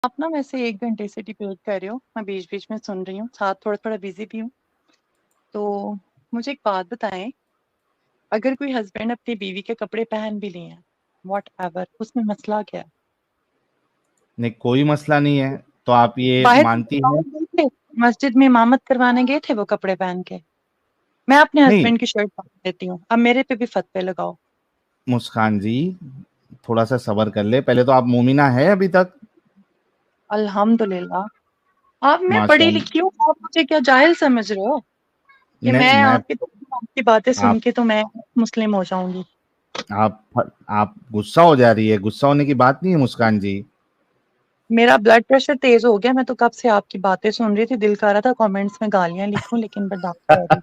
آپ نا ویسے 1 گھنٹے سے ڈبیٹ کر رہے ہو، میں بیچ بیچ میں سن رہی ہوں، ساتھ تھوڑا بزی بھی ہوں. تو مجھے ایک بات بتائیں، اگر کوئی ہسبینڈ اپنی بیوی کے کپڑے پہن بھی لے ہیں واٹ ایور، اس میں مسئلہ کیا ہے؟ نہیں کوئی مسئلہ نہیں ہے. تو آپ یہ باہر مانتی ہیں؟ گئے تھے، مسجد میں امامت کروانے گئے تھے وہ کپڑے پہن کے. میں اپنے نہیں ہسبینڈ کی شرٹ پہن لیتی ہوں، اب میرے پہ بھی فتوے لگاؤ. مسکان جی تھوڑا سا صبر کر لے. پہلے تو آپ مومنہ ہے ابھی تک؟ الحمدللہ. آپ میں ماشاء پڑھی اللہ. لکھی ہوں، آپ مجھے کیا جاہل سمجھ رہے ہو کہ نہیں میں میں آپ کی باتیں آپ سن کے تو میں مسلم ہو جاؤں گی؟ آپ غصہ ہو جا رہی ہے. غصہ ہونے کی بات نہیں ہے مسکان جی. میرا بلڈ پریشر تیز ہو گیا، میں تو کب سے آپ کی باتیں سن رہی تھی، دل کر رہا تھا کامنٹس میں گالیاں لکھوں لیکن برداشت کر رہی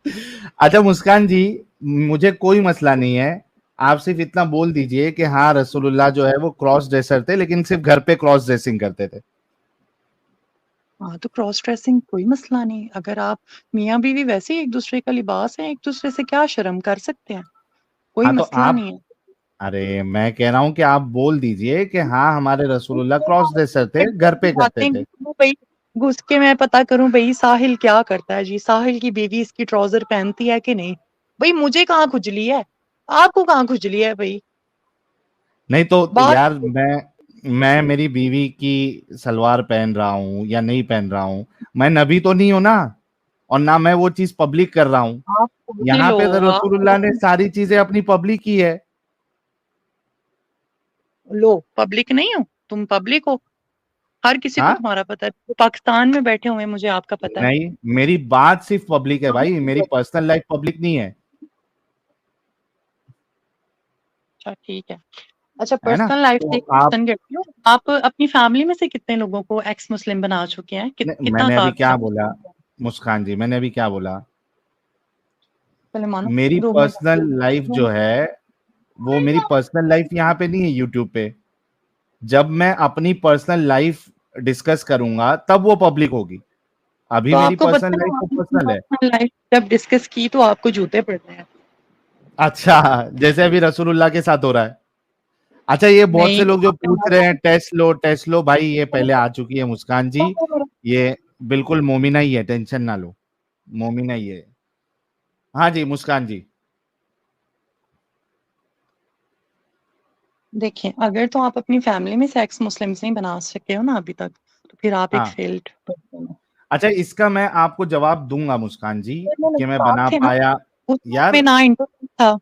تھی. اچھا مسکان جی، مجھے کوئی مسئلہ نہیں ہے. آپ صرف اتنا بول دیجئے کہ ہاں رسول اللہ جو ہے وہ کراس ڈریسر تھے، لیکن صرف گھر پہ کراس ڈریسنگ کرتے تھے. ہاں تو کراس ڈریسنگ کوئی مسئلہ نہیں، اگر آپ میاں بیوی ویسے ہی ایک دوسرے کا لباس ہے، ایک دوسرے سے کیا شرم کر سکتے ہیں، کوئی ہاں تو مسئلہ آپ نہیں ہے. ارے میں کہہ رہا ہوں کہ آپ بول دیجئے کہ ہاں ہمارے رسول اللہ کراس ڈریسر تھے، گھر پہ کرتے باتیں تھے. بھائی گھس کے میں پتا کروں بھائی ساحل کیا کرتا ہے جی، ساحل کی بیوی اس کی ٹراؤزر پہنتی ہے کہ نہیں؟ بھائی مجھے کہاں کھجلی ہے، آپ کو کہاں کھجلی ہے بھائی؟ نہیں تو بات یار میں میری بیوی کی سلوار پہن رہا ہوں یا نہیں پہن رہا ہوں، میں نبی تو نہیں ہوں نا، اور نہ میں وہ چیز پبلک کر رہا ہوں. آپ کوئی یہاں پہ تو لوگ رسول اللہ نے ساری چیزیں اپنی پبلک کی ہے. لو پبلک نہیں ہو تم، پبلک ہو، ہر کسی کو ہاں تمہارا پتا ہے. پاکستان میں بیٹھے ہوئے مجھے آپ کا پتا ہے. نہیں، میری بات صرف پبلک ہے بھائی، میری پرسنل لائف پبلک نہیں ہے. اچھا ٹھیک ہے. اچھا ہے نا؟ پرسنل لائف تو سے پسند کرتی ہوں. آپ اپنی فیملی میں سے کتنے لوگوں کو ایکس مسلم بنا چکے ہیں؟ میں کتنا نے ابھی کافی کیا ہے؟ بولا مسکان جی، میں نے ابھی کیا بولا؟ پہلے مانو میری 2 منٹ. پرسنل لائف جو ہے وہ میری پرسنل لائف یہاں پہ نہیں ہے یوٹیوب پہ. جب میں اپنی پرسنل لائف ڈسکس کروں گا تب وہ پبلک ہوگی. ابھی تو میری آپ کو پتا پرسنل ہے لائف تو آپ نے پرسنل ہے. پرسنل لائف جب ڈسکس کی تو آپ کو جوتے پڑتے ہیں. اچھا جیسے ابھی رسول اللہ کے ساتھ ہو رہا ہے. اچھا یہ بہت سے لوگ جو پوچھ رہے ہیں ٹیسٹ لو بھائی، یہ پہلے آ چکی ہے مسکان جی، یہ بالکل مومنہ ہی ہے، ٹینشن نہ لو، مومنہ ہی ہے. ہاں جی مسکان جی. دیکھیں اگر تو آپ اپنی فیملی میں سیکس مسلمس نہیں بنا سکے ہو نا ابھی تک، تو پھر آپ ایک ہاں فیلڈ پرسن ہو. اچھا اس کا میں آپ کو جواب دوں گا مسکان جی کہ میں آپ بنا تھے نا پایا. اس یار میں، نہ انٹرنیٹ تھا،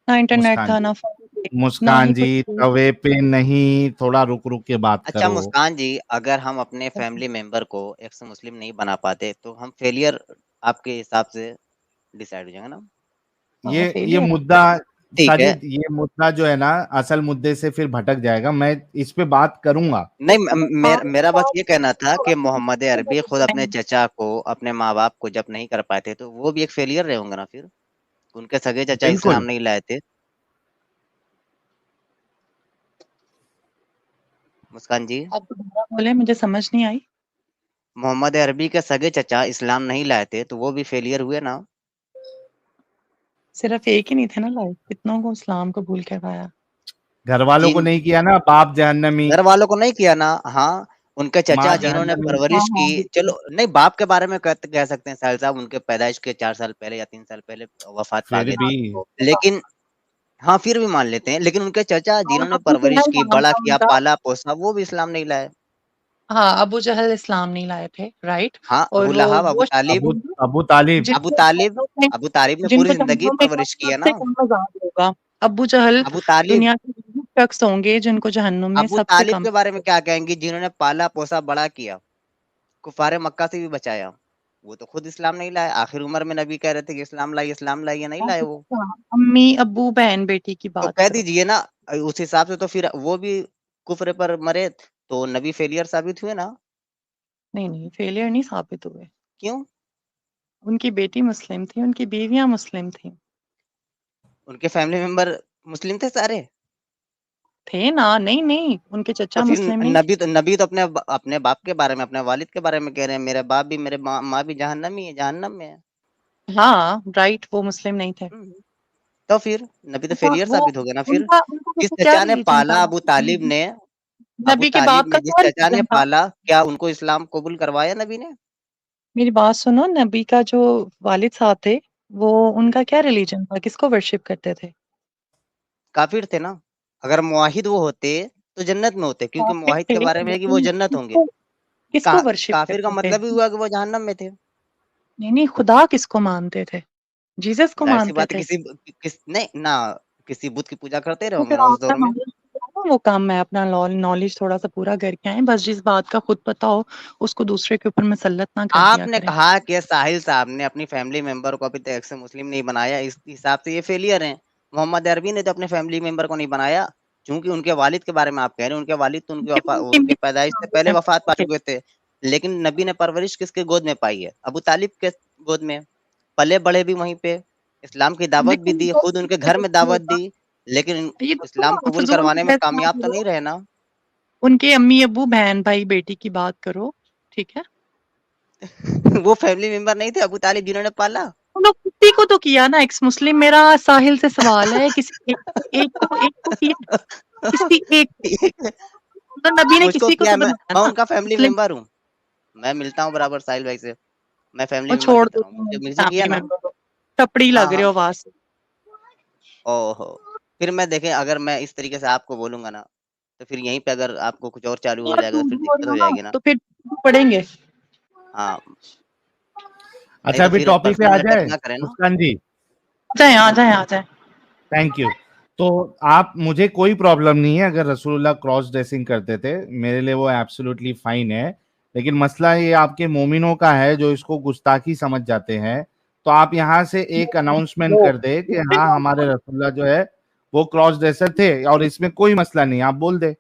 نہ انٹرنیٹ مسکان تھا، جی، نہ فون تھے، نہ مسکان ہی جی کچھ تھی. توے پہ نہیں، تھوڑا رک رک کے بات اچھا کرو. مسکان جی، اگر ہم اپنے فیملی ممبر کو ایکس مسلم نہیں بنا پاتے تو ہم فیلئر آپ کے حساب سے ڈیسائیڈ ہو جائیں گے نا؟ یہ فیلئر. مدعا ٹھیک ہے. ساجد، یہ مدعا جو ہے نا اصل مدعے سے پھر بھٹک جائے گا. میں اس پہ بات کروں گا. نہیں میرا بس یہ کہنا تھا کہ محمد عربی خود اپنے چچا کو، اپنے ماں باپ کو جب نہیں کر پائے تھے تو وہ بھی ایک فیلئر رہے ہوں گے نا. پھر ان کے سگے چچا بالکل. اسلام نہیں لائے تھے. مسکان جی، آپ دوبارہ بولے، مجھے سمجھ نہیں آئی. محمد عربی کے سگے چچا اسلام نہیں لائے تھے تو وہ بھی فیلئر ہوئے نا. صرف ایک ہی نہیں تھے نا لائف، کتنوں کو اسلام قبول کروایا. گھر والوں کو جن نہیں کیا نا، باپ جہنمی. گھر والوں کو نہیں کیا نا. ہاں ان کے چچا ماں جنہوں نے جہنمی. پرورش کی، چلو نہیں باپ کے بارے میں کہہ سکتے ہیں ساحل صاحب، ان کے پیدائش کے 4 سال پہلے یا 3 سال پہلے وفات پا پھر گئے بھی تھے، لیکن ہاں پھر بھی مان لیتے ہیں. لیکن ان کے چچا جنہوں نے ابو پرورش جہل کی، نام بڑا تھا ان کیا، کا. پالا پوسا، وہ بھی اسلام نہیں لائے. ہاں ابو جہل اسلام نہیں لائے تھے، رائٹ. ہاں اور ابو وہ لہب، ابو وہ طالب. ابو طالب. جن ابو کو طالب جہنم میں ابو طالب نے جن پوری کو زندگی جہنم میں پرورش کی ہے سب نا. سے کم عذاب ہوگا. ابو جہل ابو طالب دنیا کے وہ شخص ہوں گے جن کو جہنم میں ابو سب سے طالب کم. کے بارے میں کیا کہیں گی؟ جنہوں نے پالا پوسا بڑا کیا، کفار مکہ سے بھی بچایا. وہ تو خود اسلام نہیں لائے. آخر عمر میں نبی کہہ رہے تھے کہ اسلام لائیے، اسلام لائیے، نہیں لائے وہ. امی ابو بہن بیٹی کی تو بات کہہ کرو. دیجئے نا اس حساب سے. تو پھر وہ بھی کفر پر مرے تو نبی فیلئر ثابت ہوئے نا. نہیں فیلئر نہیں ثابت ہوئے. کیوں؟ ان کی بیٹی مسلم تھی، ان کی بیویاں مسلم تھیں. ان کے فیملی ممبر مسلم تھے سارے. تھے نا. نہیں ان کے تو چچا پھر مسلم نہیں تھے. نبی تو اپنے باپ کے بارے میں، اپنے والد کے بارے میں کہہ رہے ہیں میرے باپ بھی، میرے ماں بھی جہنمی ہے، جہنم میں ہے. ہاں رائٹ، وہ مسلم نہیں تھے. تو پھر نبی تو فیلئر وہ ثابت ہو گیا نا. ان پھر کا جس کیا چچا نے ریلیجن تھا؟ پالا ابو طالب نے، ابو نبی کے طالب باپ نے کا جس کیا چچا نے ریلیجن تھا؟ پالا کیا ان کو اسلام قبول کروایا نبی نے؟ میری بات سنو، نبی کا جو والد صاحب تھے وہ ان کا کیا ریلیجن تھا؟ کس کو ورشپ کرتے تھے؟ کافر تھے نا. اگر موحد وہ ہوتے تو جنت میں ہوتے، کیونکہ کافر موحد تھے کے بارے میں ہے کہ وہ لیکن جنت ہوں گے. کس کو ورشپ کافر کا کرتے تھے؟ مطلب ہی ہوا کہ وہ جہنم میں تھے. نہیں خدا کس کو مانتے تھے؟ جیسس کو ظاہر سی مانتے بات ہے، تھے؟ نہیں نہ کسی بت کی پوجا کرتے رہے تو ہوں گے پھر نا اس آپ دور کا میں. وہ کام میں اپنا نالج تھوڑا سا پورا کر کے آئیں، بس جس بات کا خود پتا ہو اس کو دوسرے کے اوپر مسلط نہ کر آپ دیا نے کریں. کہا کہ ساحل صاحب نے اپنی فیملی ممبر کو ابھی تک ایک سے مسلم نہیں بنایا، اس حساب سے یہ فیلئر ہیں. محمد عربی نے تو اپنے فیملی ممبر کو نہیں بنایا، چونکہ ان کے والد کے بارے میں آپ کہہ رہے ہیں، ان کے والد تو ان کی پیدائش سے پہلے وفات پا چکے تھے. لیکن نبی نے پرورش کس کے گود میں پائی ہے؟ ابو طالب کے گود میں. پلے بڑے بھی وہیں پہ، اسلام کی دعوت بھی دی، خود ان کے گھر میں دعوت دی، لیکن یہ اسلام تو قبول فضول کروانے میں بحث نہ کامیاب تو کرو. نہیں رہے نا. ان کے امی ابو بہن بھائی بیٹی کی بات کرو، ٹھیک ہے؟ وہ فیملی ممبر نہیں تھے ابو طالب جنہوں نے پالا. ان لوگ کسی کو تو کیا نا ایکس مسلم. میرا ساحل سے سوال ہے، کسی ایک کو کیا، کسی ایک تو نبی نے مجھ کو کسی کو کیا تو ہے، بنایا میں نا ان کا فیملی مسلم. ممبر ہوں، میں ملتا ہوں برابر ساحل بھائی سے، میں فیملی وہ ممبر چھوڑ کی دو، طرح ہوں، مجھے کیا فیملی نا. ممبر ٹپڑی ہاں لگ رہے ہاں. ہو آواز سے. اوہو. پھر میں دیکھیں اگر میں اس طریقے سے آپ کو بولوں گا نا تو پھر یہیں پہ اگر آپ کو کچھ اور چالو ہو اور جائے گا تو تم پھر بول دقت رہے ہو ہو جائے نا گی نا. تو پھر پڑیں گے. ہاں نہیں اچھا تو ابھی پھر ٹاپک پہ آ پرسنل جائے اٹیک نہ کریں نا. مسکان جی. آ جائیں. Thank you. تو آپ مجھے کوئی پرابلم نہیں ہے اگر رسول اللہ کراس ڈریسنگ کرتے تھے، میرے لیے وہ ایبسولوٹلی فائن ہے. لیکن مسئلہ یہ آپ کے مومنوں کا ہے جو اس کو گستاخی سمجھ جاتے ہیں. تو آپ یہاں سے ایک اناؤنسمنٹ کر دے کہ ہاں ہمارے رسول اللہ جو ہے وہ کراس ڈریسر تھے اور اس میں کوئی مسئلہ نہیں، آپ بول دے.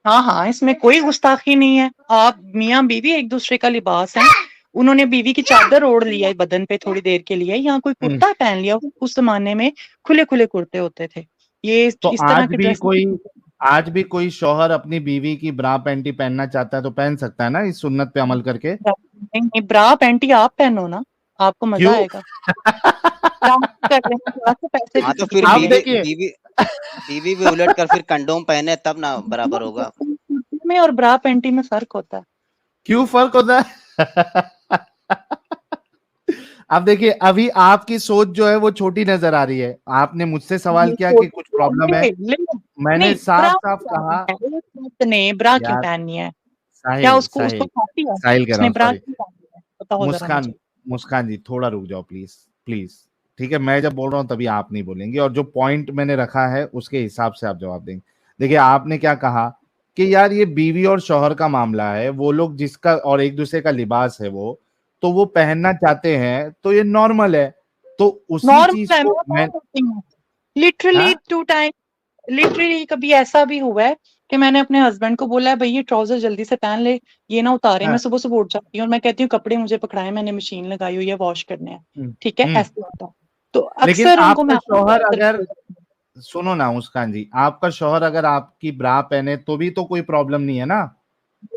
ہاں اس میں کوئی گستاخی نہیں ہے. آپ میاں بیوی ایک دوسرے کا لباس ہے. انہوں نے بیوی کی چادر اوڑھ لیا ہے بدن پہ تھوڑی دیر کے لیے، یا کوئی کرتا پہن لیا. اس زمانے میں کھلے کھلے کرتے ہوتے تھے. یہ تو اس طرح کی ڈریس آج بھی کوئی شوہر اپنی بیوی کی برا پینٹی پہننا چاہتا ہے تو پہن سکتا ہے نا اس سنت پہ عمل کر کے. برا پینٹی آپ پہنو نا، آپ کو مزہ کیوں؟ آئے گا. پیسے ہاں تو بھی پھر ملیں آپ گے. دیکھیے بیوی بھی الٹ کر پھر کنڈوم پہنے تب نہ برابر ہوگا. میں اور برا پینٹی میں فرق ہوتا ہے. کیوں فرق ہوتا ہے؟ اب دیکھیے ابھی آپ کی سوچ جو ہے وہ چھوٹی نظر آ رہی ہے. آپ نے مجھ سے سوال کیا کہ کچھ پرابلم ہے، میں نے نہیں صاف برا صاف کہا نے برا کیوں یار. پہننی ہے؟ کیا ساحل اس کو کھاتی ہے؟ ساحل کہہ اس رہا نے ہوں، برا سوری. کیوں پہنی ہے؟ بتاؤ ذرا مجھے. مسکان جی تھوڑا رک جاؤ پلیز پلیز. ٹھیک ہے، میں جب بول رہا ہوں تبھی آپ نہیں بولیں گے، اور جو پوائنٹ میں نے رکھا ہے اس کے حساب سے آپ جواب دیں گے. دیکھیے آپ نے کیا کہا کہ یار یہ بیوی اور شوہر کا معاملہ ہے، وہ لوگ جس کا اور ایک دوسرے کا لباس ہے وہ تو وہ پہننا چاہتے ہیں تو یہ نارمل ہے. تو اسی چیز کو میں لٹرلی 2 ٹائم لٹرلی کبھی ایسا بھی ہوا ہے کہ میں نے اپنے ہسبینڈ کو بولا ہے بھائی یہ ٹراؤزر جلدی سے پہن لے، یہ نہ اتارے. میں صبح صبح اٹھ جاتی ہوں اور میں کہتی ہوں کپڑے مجھے پکڑائے، میں نے مشین لگائی ہوئی ہے، واش کرنے ہیں. ٹھیک ہے ایسے ہوتا. تو لیکن اکثر ان آپ کو کا میں شوہر اگر سنو نا مسکان جی، آپ کا شوہر اگر آپ کی برا پہنے تو بھی تو کوئی پرابلم نہیں ہے نا،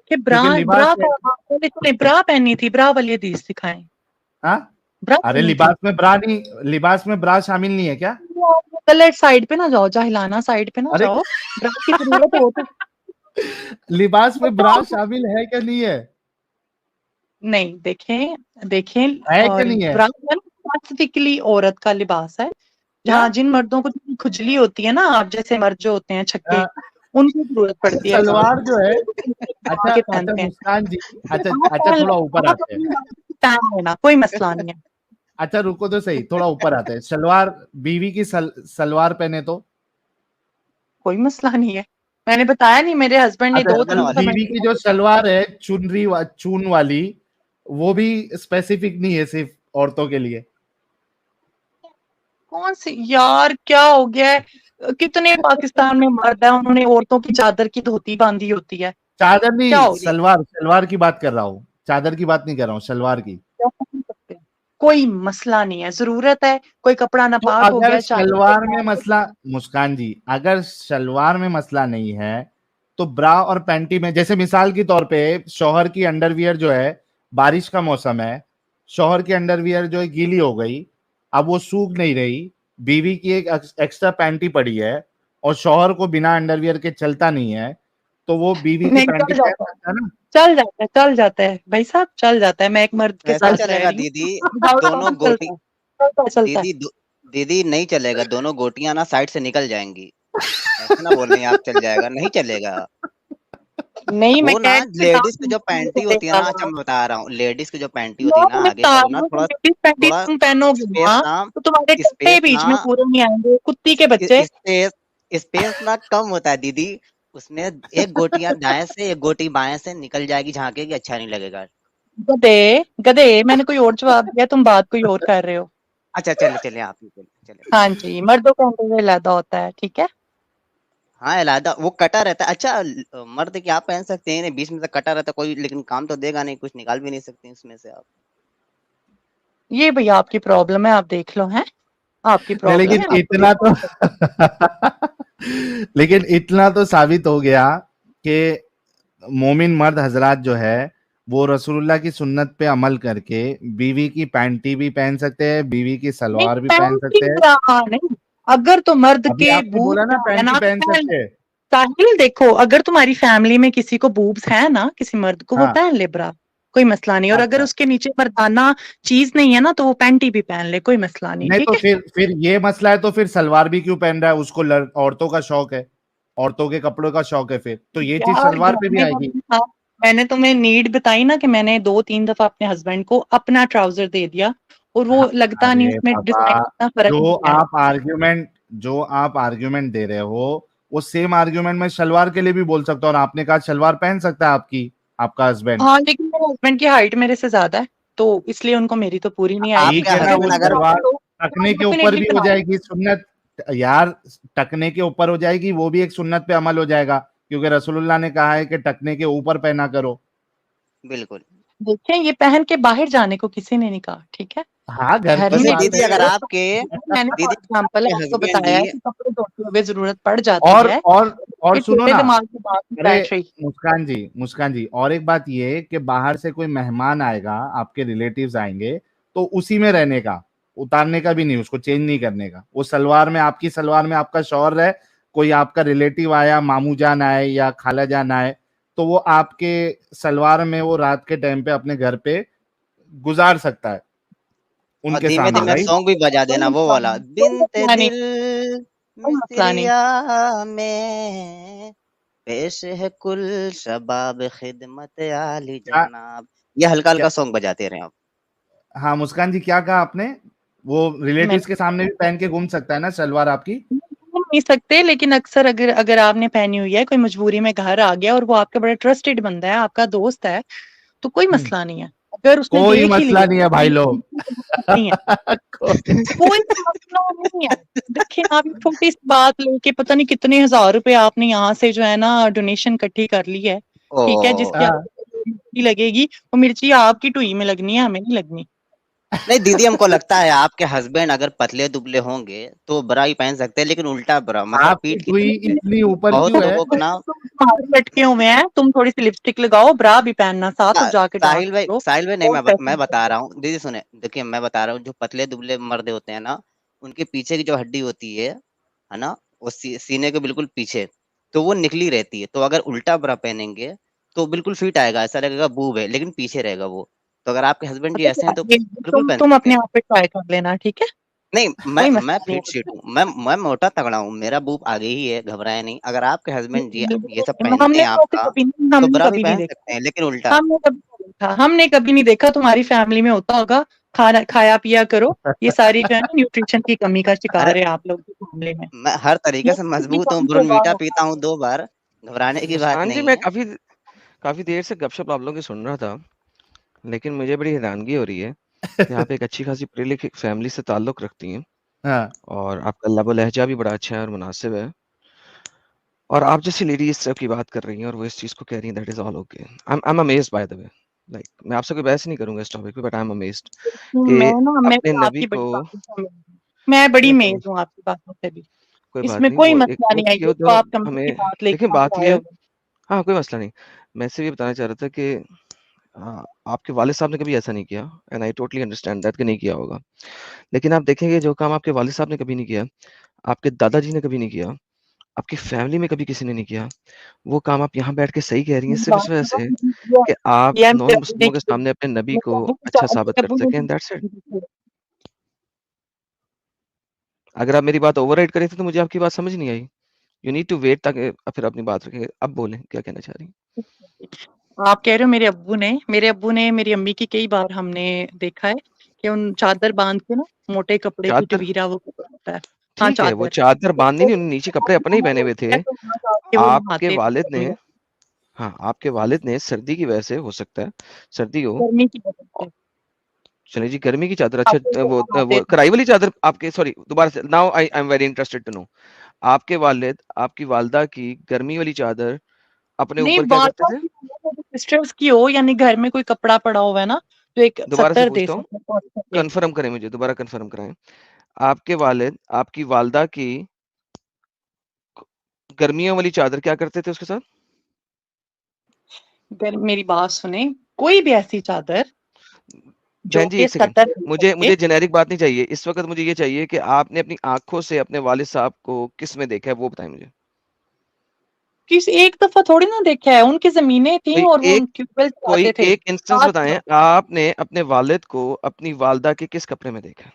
کیونکہ لباس ہے. برا پہنی تھی، برا والی حدیث دکھائیں. ہاں برا ارے پہنی تھی. لباس میں برا شامل نہیں ہے کیا؟ غلط سائڈ پہ نہ جاؤ، جاہلانہ سائڈ پہ نہ ارے جاؤ. برا کی ضرورت ہو تو لباس میں برا شامل ہے کہ نہیں ہے؟ نہیں دیکھیں ہے کہ اور نہیں ہے؟ برا اسپیسیفکلی عورت کا لباس ہے. کیا جہاں جن مردوں کو کھجلی ہوتی ہے نا، آپ جیسے مرد جو ہوتے ہیں چھکے، ان کی ضرورت پڑتی ہے برا سلوار جو ہے. کے اچھا پہنتے ہیں. مسکان جی، اچھا پہن تھوڑا لینا، اوپر آپ آتے ہیں. اپنی پہن لینا، کوئی مسئلہ نہیں ہے. اچھا رکو تو صحیح، تھوڑا اوپر آتے ہیں. شلوار بیوی کی سلوار پہنے تو کوئی مسئلہ نہیں ہے. میں نے بتایا نہیں، میرے ہسبینڈ نے اچھا 2 گردن والی. بیوی کی جو شلوار ہے چون والی، وہ بھی اسپیسیفک نہیں ہے صرف عورتوں کے لیے. کون سی یار کیا ہو گیا ہے؟ کتنے پاکستان میں مرد ہیں انہوں نے عورتوں کی چادر کی دھوتی باندھی ہوتی ہے. چادر کیا نہیں، ہو گیا؟ سلوار کی بات کر رہا ہوں، چادر کی بات نہیں کر رہا ہوں، شلوار کی. کوئی مسئلہ نہیں ہے. ضرورت ہے کوئی کپڑا تو ناپاک ہو اگر گیا شلوار میں مسئلہ، مسکان جی اگر شلوار میں مسئلہ نہیں ہے تو برا اور پینٹی میں، جیسے مثال کے طور پہ شوہر کی انڈر ویئر جو ہے، بارش کا موسم ہے، شوہر کی انڈر ویئر جو ہے گیلی ہو گئی، اب وہ سوکھ نہیں رہی، بیوی کی ایک ایکسٹرا پینٹی پڑی ہے اور شوہر کو بنا انڈر ویئر کے چلتا نہیں ہے، تو وہ بیوی کی نہیں پینٹی چل پہن جاتا ہے, سکتا ہے نا. چل جاتا ہے بھائی صاحب, چل جاتا ہے. میں ایک مرد کے کیسے ساتھ رہ چلے گا رہی دیدی, ہوں, without دونوں condom گوٹی, چلتا ہے. دیدی دیدی نہیں چلے گا, دونوں گوٹیاں نا سائڈ سے نکل جائیں گی. ایسے نہ بول رہے ہیں آپ چل جائے گا, نہیں چلے گا. نہیں میں وہ نا کہہ رہی ہوں لیڈیز کی جو دام پینٹی ہوتی ہے نا, اچھا میں بتا رہا ہوں, لیڈیز کی جو پینٹی ہوتی ہے لوگ نا میں آگے بتا کا وہ رہی نا ہوں, تھوڑا لیڈیز پینٹی تھوڑا تم پہنو گی اسپیس نا نا تو تمہارے ٹٹے اسپیس بیچ نا میں پورے نہیں آئیں گے, کتی کے بچے. اسپیس اسپیس نا کم ہوتا ہے دیدی. اس میں ایک گوٹیاں دائیں سے ایک گوٹی بائیں سے نکل جائے گی, جھانکے گی, اچھا نہیں لگے گا. گدے میں نے کوئی اور جواب دیا, تم بات کوئی اور کر رہے ہو. اچھا چلے چلے آپ ہی چلے. ہاں جی, مردوں کا انٹرویو علیحدہ ہوتا ہے, ٹھیک ہے. ہاں علیحدہ وہ کٹا رہتا ہے. اچھا مرد کیا آپ پہن سکتے ہیں, بیچ میں سے کٹا رہتا ہے کوئی, لیکن کام تو دے گا نہیں, کچھ نکال بھی نہیں سکتے اس میں سے آپ. یہ بھئی آپ کی پرابلم ہے, آپ دیکھ لو. ہیں آپ کی نہیں, پرابلم لیکن ہے, آپ کو اتنا تو لیکن اتنا تو ثابت ہو گیا کہ مومن مرد حضرات جو ہے وہ رسول اللہ کی سنت پہ عمل کر کے بیوی کی پینٹی بھی پہن سکتے ہیں, بیوی کی نہیں سلوار بھی پہن پینٹی سکتے ہیں. نہیں, اگر تو مرد ابھی کے آپ نے بوب بولا نا ہے پینٹی نا پہن سکتے ہیں. ساحل دیکھو, اگر تمہاری فیملی میں کسی کو بوبس ہے نا, کسی مرد کو, وہ ہاں پہن لے برا, کوئی مسئلہ نہیں. اور اگر اچھا, اس کے نیچے مردانہ چیز نہیں ہے نا تو وہ پینٹی بھی پہن لے, کوئی مسئلہ نہیں, نہیں ٹھیک تو ہے. پھر یہ مسئلہ ہے, تو پھر سلوار بھی کیوں پہن رہا ہے, اس کو عورتوں کا شوق ہے, عورتوں کے کپڑوں کا شوق ہے, پھر تو یہ چیز یار سلوار پہ بھی آئے گی. میں نے تمہیں نیڈ بتائی نا کہ میں نے 2-3 دفعہ اپنے ہسبینڈ کو اپنا ٹراؤزر دے دیا, اور وہ ہاں, لگتا نہیں, ارے اس میں بابا, ڈیزائن اتنا فرق نہیں ہے. جو آپ آرگیومنٹ دے رہے ہو وہ سیم آرگیومنٹ میں شلوار کے لیے بھی بول سکتا ہوں, اور آپ نے کہا شلوار پہن سکتا ہے آپ کا ہسبینڈ. ہاں لیکن میرے ہسبینڈ کی ہائٹ میرے سے زیادہ ہے, تو اس لیے ان کو میری تو پوری نہیں آئے آپ گی. ٹھیک کا ہے نا, اگر وہ ہسبینڈ اگر شلوار تو ٹکنے کے اوپر ڈیفینیٹلی بھی ہو پہنا جائے گی سنت, یار ٹکنے کے اوپر ہو جائے گی, وہ بھی ایک سنت پہ عمل ہو جائے گا, کیونکہ رسول اللہ نے کہا ہے کہ ٹکنے کے اوپر پہنا کرو. بالکل. دیکھیں, یہ پہن کے باہر جانے کو کسی نے نہیں کہا, ٹھیک ہے. ہاں, گھر گھر کی ویسے میں بات دیدی ہے. اگر دیکھو, آپ کے میں نے دیدی فار ایگزامپل کے آپ کو ہسبینڈ بتایا جی, ہے کہ کپڑے دھوتے ہوئے ضرورت پڑ جاتی اور ہے, اور اور کہ سنو چھوٹے نا, دماغ کی بات نہیں ارے بیٹھ رہی. مسکان جی, اور ایک بات یہ کہ باہر سے کوئی مہمان آئے گا, آپ کے ریلیٹیوز آئیں گے, تو اسی میں رہنے کا, اتارنے کا بھی نہیں, اس کو چینج نہیں کرنے کا. وہ سلوار میں, آپ کی سلوار میں آپ کا شوہر رہے, کوئی آپ کا ریلیٹیو آیا, ماموں جان آئے یا خالہ جان آئے, تو وہ آپ کے سلوار میں وہ رات کے ٹائم پہ اپنے گھر پہ گزار سکتا ہے ان اور کے دھیمے سامنے, دھیمے رائٹ. سانگ بھی بجا کوئی دینا وہ مسئلہ والا, نہیں, کوئی بنت مسئلہ نہیں, دل کوئی مسئلہ نہیں. مصریا میں پیش ہے کل شباب خدمت عالی جناب, یہ ہلکا ہلکا سانگ بجاتے رہے آپ. ہاں مسکان جی, کیا کہا آپ نے, وہ میں ریلیٹیوز کے سامنے بھی پہن کے گھوم سکتا ہے نا شلوار آپ کی. نہیں سکتے, لیکن اکثر اگر آپ نے پہنی ہوئی ہے, کوئی مجبوری میں گھر آ گیا اور وہ آپ کا بڑا ٹرسٹڈ بندہ ہے, آپ کا دوست ہے, تو کوئی مسئلہ نہیں ہے. اگر اس نے کوئی دیکھ ہی مسئلہ لیا نہیں ہے بھائی لوگ. نہیں ہے, کوئی مسئلہ نہیں ہے. دیکھیں, آپ ایک چھوٹی سی بات لے کے پتہ نہیں کتنے 1000 روپے آپ نے یہاں سے جو ہے نا ڈونیشن اکٹھی کر لی ہے, ٹھیک ہے, جس کی آپ کو مرچی لگے گی, وہ مرچی آپ کی ٹوئی میں لگنی ہے, ہمیں نہیں لگنی. نہیں دیدی, ہم کو لگتا ہے آپ کے ہسبینڈ اگر پتلے دبلے ہوں گے تو برا ہی پہن سکتے ہیں, لیکن الٹا برا, مطلب آپ کی پیٹ کی ٹوئی طرف سے اتنی اوپر بہت کیوں ہے؟ لوگوں کو نا. تمہارے لٹکے ہوئے ہیں, تم تھوڑی سی لپسٹک لگاؤ, برا بھی پہننا ساتھ, اور جا کے ڈانس کرو. ساحل بھائی نہیں, اور میں فیشن بتا رہا ہوں دیدی, سنیں, دیکھیے میں بتا رہا ہوں, جو پتلے دبلے مرد ہوتے ہیں نا, ان کے پیچھے کی جو ہڈی ہوتی ہے نا, وہ سینے کے بالکل پیچھے, تو وہ نکلی رہتی ہے. تو اگر الٹا برا پہنیں گے تو بالکل فٹ آئے گا, ایسا لگے گا بوب ہے, لیکن پیچھے رہے گا وہ. تو اگر آپ کے ہسبینڈ جی ایسے ہیں تو بالکل پہن تم سکتے اپنے ہیں. آپ پہ ٹرائی کر لینا, ٹھیک ہے, نہیں, کوئی میں مسئلہ نہیں فٹ شیٹ ہوں, میں موٹا تگڑا ہوں, میرا بوب آگے ہی ہے, گھبرائے نہیں. اگر آپ کے ہسبینڈ جی یہ سب ہے. ہم پہنتے نے ہیں آپ تو کا, کبھی تو برا بھی پہن سکتے ہیں, لیکن الٹا. ہم نے کبھی نہیں دیکھا, تمہاری فیملی میں ہوتا ہوگا, کھایا پیا کرو. یہ ساری جو ہے نا نیوٹریشن کی کمی کا ارے شکار ہے آپ لوگ کے معاملے میں. میں ہر طریقے سے مضبوط ہوں, برنویٹا پیتا ہوں 2 بار, گھبرانے کی بات مسکان جی، نہیں میں ہے. کافی دیر سے گپ شپ آپ لوگوں کی سن رہا تھا, لیکن مجھے بڑی حیرانگی ہو رہی ہے کہ آپ ایک اچھی خاصی پڑھی لکھی فیملی سے تعلق رکھتی ہیں, اور آپ کا لب و لہجہ بھی بڑا اچھا ہے اور مناسب ہے, اور آپ جیسی لیڈی اس طرح کی بات کر رہی ہیں اور وہ اس چیز کو کہہ رہی ہیں, that is all okay. I am amazed by the way. Like میں آپ سے کوئی بحث نہیں کروں گا اس ٹاپک پہ, بٹ آئی ایم امیزڈ کہ میں اپنے آپ نبی کی کو. بڑی باتوں سے میں بڑی میز ہوں آپ کی باتوں سے بھی, کوئی اس بات میں نہیں, کوئی وہ ایک مسئلہ نہیں ہے. ہوتی ہے یہ تو دونوں آپ کمزور ہمیں. کی بات لے دیکھیں کے بات یہ آئے ہے, ہوئے. ہاں کوئی مسئلہ نہیں. میں سے یہ بتانا چاہ رہا تھا کہ آپ کے والد صاحب نے کبھی ایسا نہیں کیا, and I totally understand that کہ نہیں کیا ہوگا, لیکن آپ دیکھیں گے جو کام آپ کے والد صاحب نے کبھی نہیں کیا, آپ کے دادا جی نے کبھی نہیں کیا, آپ کی فیملی میں کبھی کسی نے نہیں کیا وہ کام. آپ یہاں بیٹھ کے صحیح کہہ رہی ہیں صرف اس وجہ سے کہ آپ نان مسلموں کے سامنے اپنے نبی کو اچھا ثابت کر سکیں. That's it. اگر آپ میری بات اوور رائڈ کریں تھے تو مجھے آپ کی بات سمجھ نہیں آئی. یو نیڈ ٹو ویٹ تاکہ پھر اپنی بات رکھیں. اب بولیں کیا کہنا چاہ رہی ہیں. آپ کہہ رہے ہو میرے ابو نے میری امی کی کئی بار ہم نے دیکھا ہے کہ ان چادر باندھ کے نا موٹے کپڑے کی چادر ٹویرا وہ کپڑا ہوتا ہے. ہاں ٹھیک ہے وہ چادر باندھنی نہیں, انہوں نے نیچے کپڑے اپنے ہی پہنے ہوئے تھے. وہ آپ کے نہاتے والد نے تھے ہاں آپ کے والد نے سردی کی وجہ سے ہو سکتا ہے سردی ہو. گرمی کی وجہ سے. چلے جی گرمی کی چادر. اچھا وہ کڑائی والی چادر آپ کے سوری دوبارہ سے now I am very interested to know. آپ کے والد آپ کی والدہ کی گرمی والی چادر اپنے نہیں اوپر کیا کرتے تھے. سسٹرز کی ہو یعنی گھر میں کوئی کپڑا پڑا ہوا ہے نا تو ایک دوبارہ سے 70 دے پوچھتا ہوں سکتے. کنفرم کریں مجھے دوبارہ کنفرم کرائیں. آپ کے والد آپ کی والدہ کی گرمیوں والی چادر کیا کرتے تھے اس کے ساتھ. میری بات سنیں کوئی بھی ایسی چادر جو بہن جی کہ ایک سیکنڈ 70 مجھے جنیرک بات نہیں چاہیے اس وقت. مجھے یہ چاہیے کہ آپ نے اپنی آنکھوں سے اپنے والد صاحب کو کس میں دیکھا ہے وہ بتائیں مجھے. کس ایک دفعہ تھوڑی نا دیکھا ہے. ان کی زمینیں تھیں اور وہ ٹیوب ویل کوئی چلاتے تھے. ایک انسٹنس بتائیں آپ نے اپنے والد کو اپنی والدہ کے کس کپڑے میں دیکھا.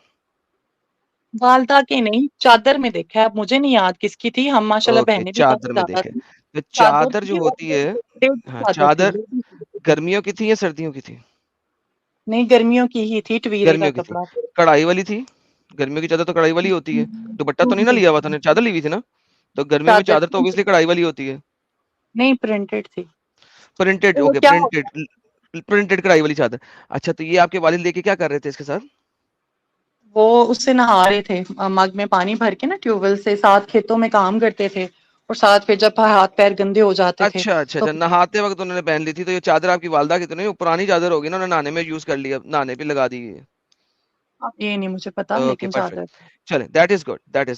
والدہ کے نہیں چادر میں دیکھا ہے. اب مجھے نہیں یاد کس کی تھی. ہم ماشاءاللہ اوکے بہنیں بھی چادر کافی میں زیادہ دیکھے. تھی. تو چادر چادر جو تھی اور ہوتی ہے ہاں چادر تھی. چادر گرمیوں کی تھی یا سردیوں کی تھی. نہیں گرمیوں کی ہی تھی. ٹویرے کا گرمیوں کی تھی. کپڑا. کڑھائی والی تھی. گرمیوں کی چادر تو کڑھائی والی ہوتی ہے. دوپٹہ تو نہیں نا لیا ہوا تھا نے چادر لی ہوئی تھی نا. تو گرمیوں میں چادر تو اوبویسلی کڑھائی والی ہوتی ہے. نہیں پرنٹڈ تھی. پرنٹڈ وہ اوکے کیا ہوتا پرنٹڈ کڑھائی والی چادر. اچھا تو یہ آپ کے والد لے کے کیا کر رہے تھے اس کے ساتھ. وہ اس سے نہا رہے تھے مگ میں پانی بھر کے نا ٹیوب ویل سے. ساتھ کھیتوں میں کام کرتے تھے اور ساتھ پھر جب ہاتھ پیر گندے ہو جاتے تھے تو اچھا نہاتے وقت انہوں نے پہن لی تھی. تو یہ چادر آپ کی والدہ کی تو نہیں پرانی چادر ہوگی نا. انہوں نے نہانے میں یوز کر لیا نہانے پہ لگا دی. اب یہ نہیں مجھے پتا اوکے لیکن پرفیکٹ. چادر. چلیں دیٹ از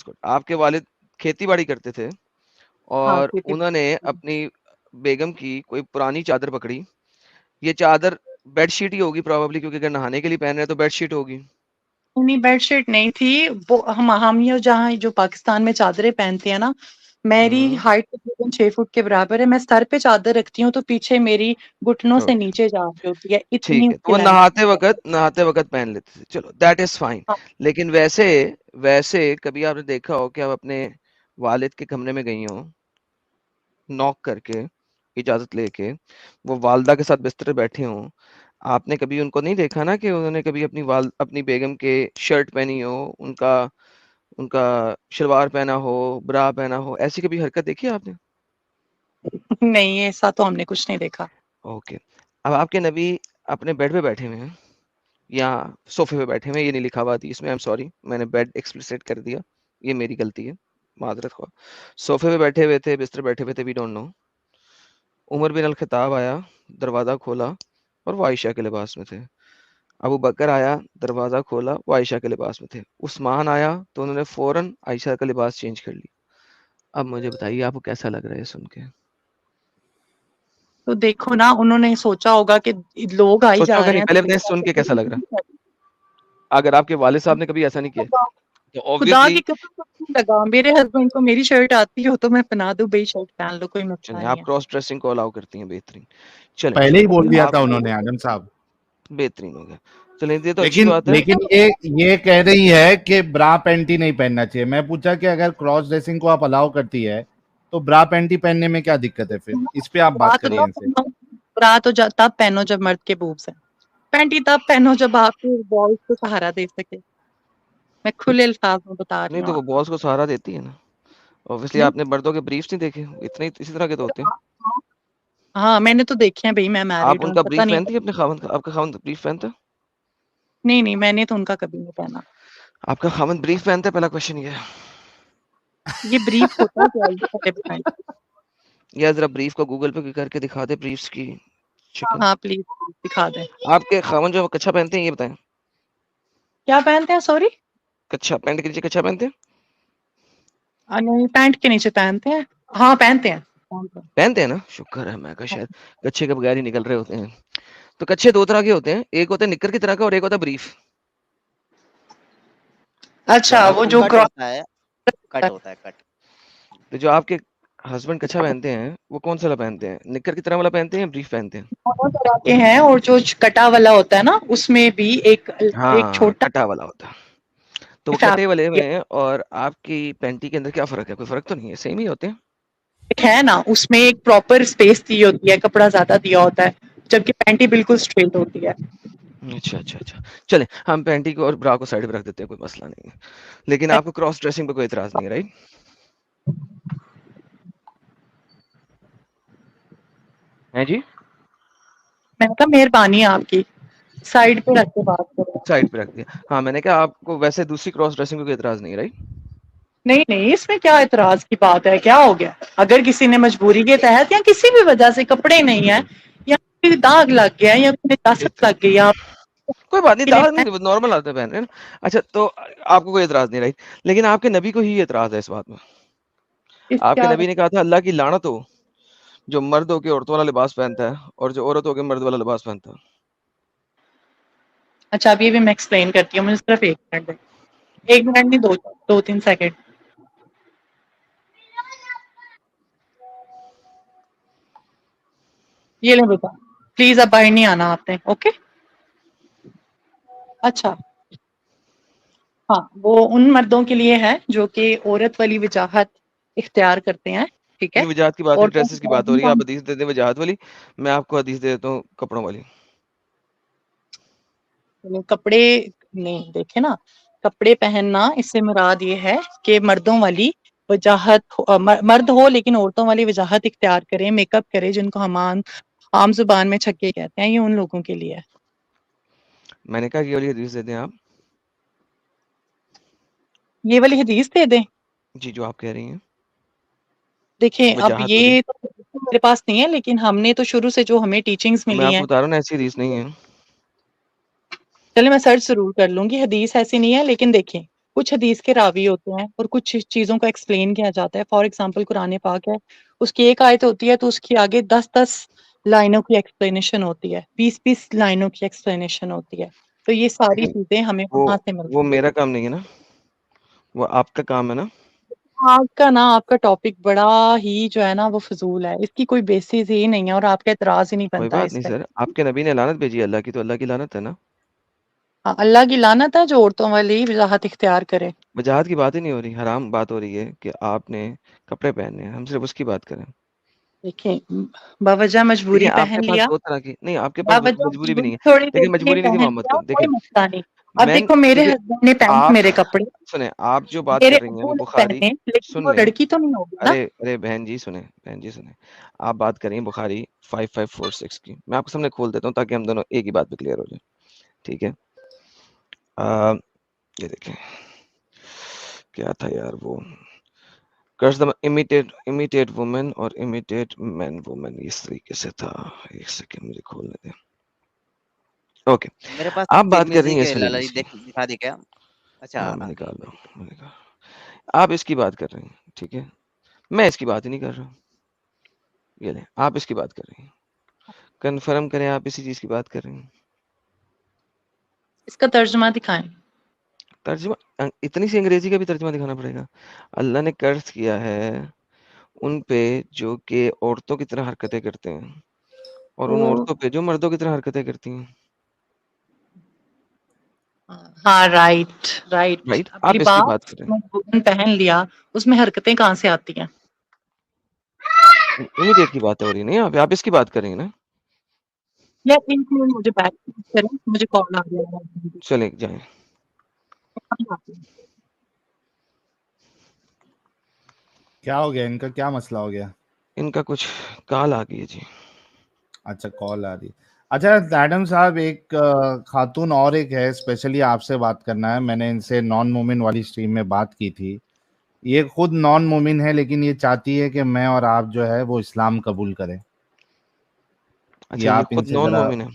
گڈ. آپ کے والد کھیتی باڑی کرتے تھے ہاں اور انہوں نے اپنی بیگم کی کوئی پرانی چادر پکڑی. یہ چادر بیڈ شیٹ ہی ہوگی پروبیبلی کیونکہ اگر نہانے کے لیے پہن رہے تو بیڈ شیٹ ہوگی. نہیں بیڈ شیٹ نہیں تھی. وہ ہم یہ جہاں جو پاکستان میں چادریں پہنتے ہیں نا میری ہائٹ تقریباً 6 فٹ کے برابر ہے. میں سر پہ چادر رکھتی ہوں تو پیچھے میری گھٹنوں سے نیچے جا رہی ہوتی ہے. اتنی ٹھیک ہے اس تو کی وہ لینتھ. نہاتے وقت پہن لیتے تھے. چلو دیٹ از فائن. لیکن ویسے کبھی آپ نے دیکھا ہو کہ آپ اپنے والد کے کمرے میں گئی ہوں نوک کر کے اجازت لے کے وہ والدہ کے ساتھ بستر بیٹھے ہوں. آپ نے کبھی ان کو نہیں دیکھا نا کہ انہوں نے کبھی اپنی بیگم کے شرٹ پہنی ہو ان کا شلوار پہنا ہو برا پہنا ہو. ایسی کبھی حرکت دیکھی آپ نے. نہیں ایسا تو ہم نے کچھ نہیں دیکھا. اوکے. اب آپ کے نبی اپنے بیڈ پہ بیٹھے ہوئے ہیں یا صوفے پہ بیٹھے ہوئے. یہ نہیں لکھا ہوا تھی اس میں. سوری میں نے بیڈ ایکسپلیسٹ کر دیا. یہ میری غلطی ہے معذرت خواہ. صوفے پہ بیٹھے ہوئے تھے بستر بیٹھے ہوئے تھے. We don't know. عمر بن الخطاب آیا دروازہ کھولا اور وہ عائشہ کے لباس میں تھے. ابو بکر آیا دروازہ کھولا وہ عائشہ کے لباس میں تھے. عثمان آیا تو انہوں نے فوراً عائشہ کا لباس چینج کر لیا. اب مجھے بتائیے آپ کو کیسا لگ رہا ہے سن کے. تو دیکھو نا انہوں نے سوچا ہوگا کہ لوگ آئی سوچا جا ہوگا رہے نہیں ہیں پہلے بتائیں سن کے کیسا لگ رہا ہے. اگر آپ کے والد صاحب نے کبھی ایسا نہیں کیا تو خدا obviously کی قسم لگا میرے ہسبینڈ کو میری شرٹ آتی ہو تو میں پہنا دوں. بھائی شرٹ پہن لو کوئی مسئلہ چلیں نہیں آپ ہے. کراس ڈریسنگ کو الاؤ کرتی ہیں. بہترین. چلیں پہلے ہی ٹھیک ہے بول دیا آپ تھا انہوں نے آدم صاحب. بہترین ہو گیا. چلیں یہ تو اچھی بات ہے. لیکن یہ کہہ رہی ہے کہ برا پینٹی نہیں پہننا چاہیے. میں پوچھا کہ اگر کراس ڈریسنگ کو آپ الاؤ کرتی ہے تو برا پینٹی پہننے میں کیا دقت ہے. پھر اس پہ آپ بات کریے ان سے. برا تو تب پہنو جب مرد کے بوبس ہیں. پینٹی تب پہنو جب آپ کے بالز کو سہارا دے سکے. میں کھلے الفاظ میں بتا رہی نہیں ہوں تو وہ آپ کو. بالز کو سہارا دیتی ہے نا. اوبویسلی نہیں آپ نے مردوں کے بریفس نہیں دیکھے. اتنے اسی طرح کے تو ہوتے ہیں. ہاں میں نے تو دیکھے ہیں بھائی. میں آپ میرڈ ان ہوں کا پتہ بریف نہیں. پہنتی ہے اپنے خاوند کا. آپ کا خاوند بریف پہنتا ہے. نہیں میں نے تو ان کا کبھی نہیں پہنا. آپ کا خاوند بریف پہنتا ہے. پہلا کوشچن یہ ہے. یہ بریف ہوتا کیا ہے پہلے بتائیں. یا ذرا بریف کو گوگل پہ کر کے دکھا دے بریفس کی شکل. ہاں پلیز دکھا دیں. آپ کے خاوند جو کچھا پہنتے ہیں یہ بتائیں. کیا پہنتے ہیں سوری. کچھا پینٹ کے نیچے کچھا پہنتے ہیں. نہیں پینٹ کے نیچے پہنتے ہیں. ہاں پہنتے ہیں. پہنتے ہیں نا. شکر ہے. میں شاید کچھے کے بغیر ہی نکل رہے ہوتے ہیں. تو کچھے دو طرح کے ہوتے ہیں. ایک ہوتا ہے نکر کی طرح کا اور ایک ہوتا ہے بریف. اچھا وہ جو کٹ ہوتا ہے. کٹ ہوتا ہے کٹ. تو جو آپ کے ہسبینڈ کچھا پہنتے ہیں وہ کون سا والا پہنتے ہیں؟ نکر کی طرح والا پہنتے ہیں یا بریف پہنتے ہیں؟ دونوں طرح کے ہیں، اور جو کٹا والا ہوتا ہے نا اس میں بھی ایک ہاں چھوٹا کٹا والا ہوتا ہے. تو وہ کٹے والے فیبرک میں اور آپ کی پینٹی کے اندر کیا فرق ہے؟ کوئی فرق تو نہیں ہے، سیم ہی ہوتے ہیں. ہے نا، اس میں ایک پراپر اسپیس دی ہوتی ہے، کپڑا زیادہ دیا ہوتا ہے، جبکہ پینٹی بالکل اسٹریٹ ہوتی ہے. اچھا اچھا اچھا، چلیں ہم پینٹی کو اور برا کو سائڈ پہ رکھ دیتے ہیں، کوئی مسئلہ نہیں ہے. لیکن آپ کو کراس ڈریسنگ پہ کوئی اعتراض نہیں ہے، رائٹ؟ ہے جی، میں نے کہا مہربانی ہے آپ کی، سائڈ پہ رکھ کے بات کرو. سائڈ پہ رکھ دیا. ہاں میں نے کہا آپ کو ویسے دوسری کراس ڈریسنگ پہ کوئی اعتراض نہیں ہے، رائٹ؟ نہیں نہیں، اس میں کیا اعتراض کی بات ہے؟ کیا ہو گیا؟ اگر کسی نے مجبوری کے تحت یا کسی بھی وجہ سے کپڑے نہیں ہیں یا کوئی داغ لگ گیا یا کوئی نجاست لگ گئی، آپ کوئی بات نہیں، کے لیے داغ نہیں، نارمل آتے ہیں پہن رہے ہیں. اچھا تو آپ کو کوئی اعتراض نہیں، رائٹ؟ لیکن آپ کے نبی کو ہی اعتراض ہے اس بات میں. آپ کے کیا نبی نے کہا تھا اللہ کی لعنت ہو جو مرد ہو کے عورتوں والا لباس پہنتا ہے اور جو عورت ہو کے مرد والا لباس پہنتا ہے. اچھا اب یہ بھی میں ایکسپلین کرتی ہوں، مجھے صرف 1 منٹ دیں. 1 منٹ نہیں، 2-3 سیکنڈ. یہ لیں بیٹا، پلیز اب باہر نہیں آنا آپ نے، اوکے؟ اچھا ہاں، وہ ان مردوں کے لیے ہے جو کہ عورت والی وجاہت اختیار کرتے ہیں، ٹھیک ہے؟ نہیں، وجاہت کی بات نہیں، عورتوں ڈریسز کی بات ہو رہی ہے. کا آپ حدیث دے دیں وجاہت والی، میں آپ کو حدیث دے دیتا ہوں کپڑوں والی. کپڑے نہیں، دیکھیں نا، کپڑے پہننا اس سے مراد یہ ہے کہ مردوں والی وجاہت مرد ہو لیکن عورتوں والی وجاہت اختیار کریں، میک اپ کرے، جن کو ہم عام زبان میں چھکے کہتے ہیں، یہ ان لوگوں کے لیے ہے. میں نے کہا یہ والی حدیث دے دیں آپ. یہ والی حدیث دے دیں؟ جی جو آپ کہہ رہی ہیں دیکھیں اب وجاہت والی. یہ تو میرے پاس نہیں ہے، لیکن ہم نے تو شروع سے جو ہمیں ٹیچنگز میں ملی آپ ہیں، کو بتا رہا ہوں نا، ایسی حدیث نہیں ہے. چلے میں سرچ ضرور کر لوں گی. حدیث ایسی نہیں ہے، لیکن دیکھیں کچھ حدیث کے راوی ہوتے ہیں اور کچھ چیزوں کو ایکسپلین کیا جاتا ہے. فار ایگزامپل قرآن پاک ہے، اس کی ایک آیت ہوتی ہے تو اس کی آگے 10 لائنوں کی ایکسپلینیشن ہوتی ہے، 20 لائنوں کی ایکسپلینیشن ہوتی ہے. تو یہ ساری چیزیں ہمیں وہاں سے وہ ملتی میرا کام نہیں ہے نا، وہ آپ کا کام ہے نا. آپ کا ٹاپک بڑا ہی جو ہے نا وہ فضول ہے، اس کی کوئی بیسس ہی نہیں ہے اور آپ کا اعتراض ہی نہیں کوئی بنتا بات اس نہیں پہ. سر، آپ کے نبی نے لعنت بھیجی اللہ کی، تو اللہ کی لعنت ہے نا. ہاں، اللہ کی لعنت ہے جو عورتوں والی وجاہت اختیار کرے. وجاہت کی بات ہی نہیں ہو رہی، حرام بات ہو رہی ہے کہ آپ نے کپڑے پہننے ہیں، ہم صرف اس کی بات کریں. دیکھیں باوجہ دیکھیں مجبوری آپ کے پہن پاس لیا، دو طرح کی نہیں، آپ کے پاس باوجہ مجبوری بھی نہیں ہے. تھوڑی دیر لیکن کے لیے مجبوری نہیں تھی پہن محمد لیا، کو. کوئی دیکھیں مسئلہ نہیں. اب مین، دیکھو میرے کیونکہ ہسبینڈ نے پہنے آپ میرے کپڑے، سنیں، آپ جو بات میرے کر رہی ہیں ابو وہ نے بخاری. پہنے، لیکن سن وہ لیں، لڑکی تو نہیں ہوگی نا. ارے بہن جی سنیں، بہن جی سنیں، آپ بات کریں بخاری 5546 کی. میں آپ کو سامنے کھول دیتا ہوں تاکہ ہم دونوں ایک ہی بات پہ کلیئر ہو جائیں. ٹھیک ہے، یہ دیکھیں کیا تھا یار، وہ امیٹیٹ وومن اور امیٹیٹ مین وومن، اس طریقے سے تھا. ایک سیکنڈ مجھے کھولنے دیں. اوکے، میرے پاس آپ بات کر رہی ترمذی ہیں کے اس والی لالا جی حدیث کی. دکھا دی کیا؟ اچھا ہاں میں نکال رہا ہوں. آپ اس کی بات کر رہے ہیں، ٹھیک ہے، میں اس کی بات ہی نہیں کر رہا. یہ لیں، آپ اس کی بات کر رہی ہیں. کنفرم کریں آپ اسی چیز کی بات کر رہی ہیں. اس کا ترجمہ دکھائیں. ترجمہ اتنی سی انگریزی کا بھی ترجمہ دکھانا پڑے گا؟ اللہ نے قرض کیا ہے ان پہ جو کہ عورتوں کی طرح حرکتیں کرتے ہیں اور ان عورتوں پہ جو مردوں کی طرح حرکتیں کرتی ہیں. ہاں رائٹ. رائٹ، اب آپ اس کی بات لباس کریں. مجبوراً پہن لیا، اس میں حرکتیں کہاں سے آتی ہیں؟ امیڈیٹ کی بات ہو رہی نہیں، آپ اس کی بات کریں گے نا. یا ایک منٹ مجھے بیک کریں، مجھے کال آ گیا ہے. چلیں جائیں. کیا ہو گیا ان کا؟ کیا مسئلہ ہو گیا ان کا؟ کچھ کال آ گئی ہے جی. اچھا کال آ رہی. اچھا ایڈم صاحب، ایک خاتون اور ایک ہے، اسپیشلی آپ سے بات کرنا ہے. میں نے ان سے نان مومن والی اسٹریم میں بات کی تھی. یہ خود نان مومن ہے لیکن یہ چاہتی ہے کہ میں اور آپ جو ہے وہ اسلام قبول کریں. اچھا یہ یہ آپ ان خود سے نان ذرا. مومن ہے؟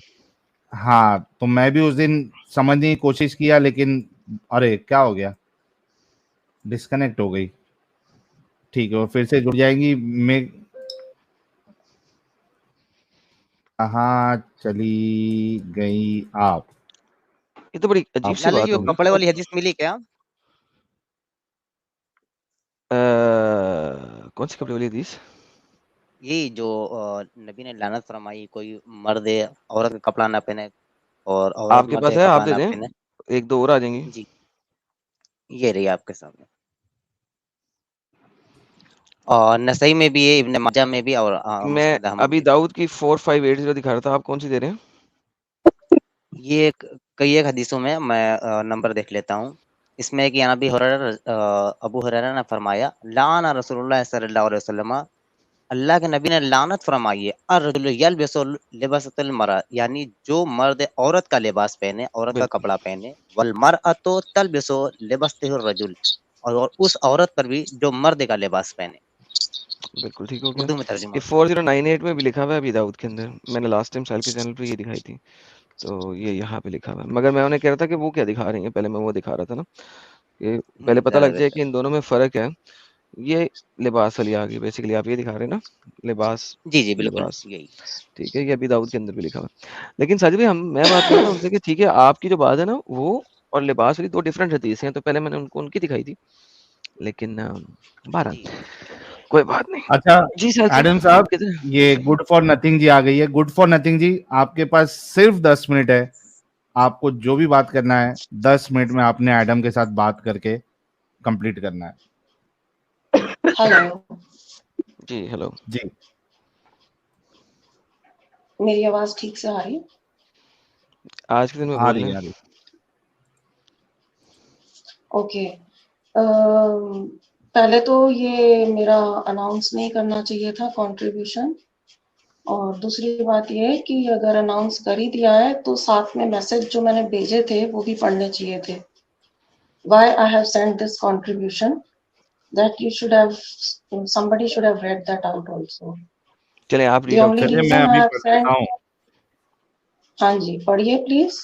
ہاں تو میں بھی اس دن سمجھنے کی کوشش کیا لیکن ارے کیا ہو گیا، ڈسکنیکٹ ہو گئی. ٹھیک ہے وہ پھر سے جڑ جائیں گی. میں کہاں چلی گئی آپ؟ یہ تو بڑی عجیب سی لالا بات جی وہ ہوگی. کپڑے والی حدیث ملی کیا؟ کون سی کپڑے والی حدیث؟ یہی جو نبی نے لعنت فرمائی کوئی مرد عورت کا کپڑا نہ پہنے اور عورت آپ کے مرد پاس کا ہے؟ کپڑا آپ دے نہ دیں، پہنے. ایک دو اور آ جائیں گی. جی یہ رہی آپ کے سامنے. اور نسائی میں بھی ہے، ابن ماجہ میں بھی، اور میں مسند احمد ابھی میں بھی. داؤد کی 4580 دکھا رہا تھا، آپ کون سی دے رہے ہیں؟ یہ کئی ایک حدیثوں میں نمبر دیکھ لیتا ہوں. اس میں کہ ابو ہریرہ نے فرمایا لعن رسول اللہ صلی اللہ علیہ وسلم، اللہ کے نبی نے لعنت فرمائی ہے الرجل یلبس لباس المرأة، یعنی جو مرد عورت کا لباس پہنے، عورت کا بالکل کپڑا پہنے، والمرأة تلبس لباسه الرجل، اور اس عورت پر بھی جو مرد کا لباس پہنے. بالکل ٹھیک ہو گیا. اردو میں ترجمہ. یہ 4098 میں بھی لکھا ہوا ہے ابھی داؤد کے اندر. میں نے لاسٹ ٹائم سال کے چینل پہ یہ دکھائی تھی، تو یہ یہاں پہ لکھا ہوا ہے. مگر میں انہیں کہہ رہا تھا کہ وہ کیا دکھا رہی ہیں، پہلے میں وہ دکھا رہا تھا نا، کہ پہلے پتہ لگ جائے کہ ان دونوں میں فرق ہے. یہ لباس علی آگے بیسیکلی آپ یہ دکھا رہے ہیں نا، لباس. جی جی بالکل لباس یہی. ٹھیک ہے، یہ ابھی داؤد کے اندر بھی لکھا ہوا ہے. لیکن ساجد بھائی میں بات کروں نا ان سے کہ ٹھیک ہے آپ کی جو بات ہے نا وہ اور لباس والی دو ڈفرینٹ حدیث ہیں، تو پہلے میں نے ان کی دکھائی تھی، لیکن بہرحال جی کوئی بات نہیں. اچھا جی سر ایڈم صاحب، یہ گڈ فار نتھنگ جی آ گئی ہے. گڈ فار نتھنگ جی، آپ کے پاس صرف 10 منٹ ہے. آپ کو جو بھی بات کرنا ہے 10 منٹ میں آپ نے ایڈم کے ساتھ بات کر کے کمپلیٹ کرنا ہے. ہلو جی ہیلو جی میری آواز ٹھیک سے آ رہی ہے؟ آج کے دن میں آ بول رہی رہے ہے آ ہیں. رہی. اوکے. پہلے تو یہ میرا اناؤنس نہیں کرنا چاہیے تھا کنٹریبیوشن، اور دوسری بات یہ ہے کہ اگر اناؤنس کر ہی دیا ہے تو ساتھ میں میسج جو میں نے بھیجے تھے وہ بھی پڑھنے چاہیے تھے. Why I have sent this contribution, that you should have, somebody should have read that out also. چلیں آپ The ریڈ آؤٹ only کریں. چلیے میں reason I ابھی have پڑھ دیتا sent. ہوں. ہاں جی پڑھیے پلیز.